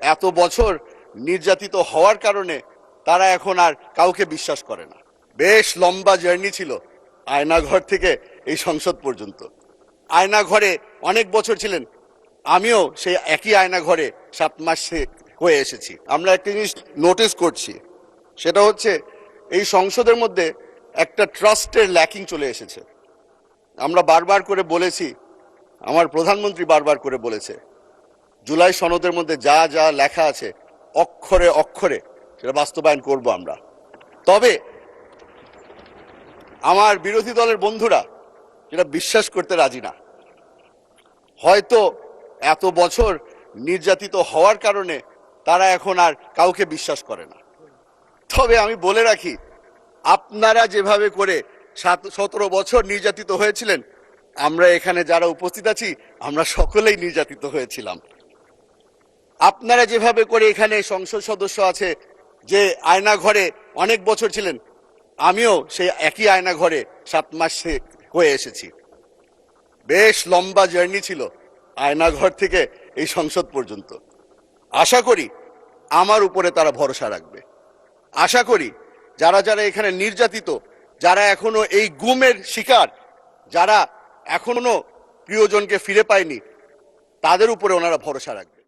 এত বছর নির্যাতিত হওয়ার কারণে তারা এখন আর কাউকে বিশ্বাস করে না। বেশ লম্বা জার্নি ছিল আয়নাঘর থেকে এই সংসদ পর্যন্ত। আয়নাঘরে অনেক বছর ছিলেন, আমিও সেই একই আয়নাঘরে 7 মাস হয়ে এসেছি। আমরা একটা জিনিস নোটিস করছি, সেটা হচ্ছে এই সংসদের মধ্যে একটা ট্রাস্টের ল্যাকিং চলে এসেছে। আমরা বারবার করে বলেছি, আমার প্রধানমন্ত্রী বারবার করে বলেছে, জুলাই সনদের মধ্যে যা যা লেখা আছে অক্ষরে অক্ষরে সেটা বাস্তবায়ন করব আমরা। তবে আমার বিরোধী দলের বন্ধুরা যেটা বিশ্বাস করতে রাজি না। হয়তো এত বছর নির্যাতিত হওয়ার কারণে তারা এখন আর কাউকে বিশ্বাস করে না। তবে আমি বলে রাখি, আপনারা যেভাবে করে 17 বছর নির্যাতিত হয়েছিলেন, আমরা এখানে যারা উপস্থিত আছি আমরা সকলেই নির্যাতিত হয়েছিলাম। আপনারা যেভাবে করে এখানে সংসদ সদস্য আছে যে আয়নাঘরে অনেক বছর ছিলেন, আমিও সেই একই আয়নাঘরে 7 মাস হয়ে এসেছি। বেশ লম্বা জার্নি ছিল আয়নাঘর থেকে এই সংসদ পর্যন্ত। আশা করি আমার উপরে তারা ভরসা রাখবে। আশা করি যারা যারা এখানে নির্যাতিত, যারা এখনো এই গুমের শিকার, যারা এখনো প্রিয়জনকে ফিরে পায়নি, তাদের উপরে ওনারা ভরসা রাখবে।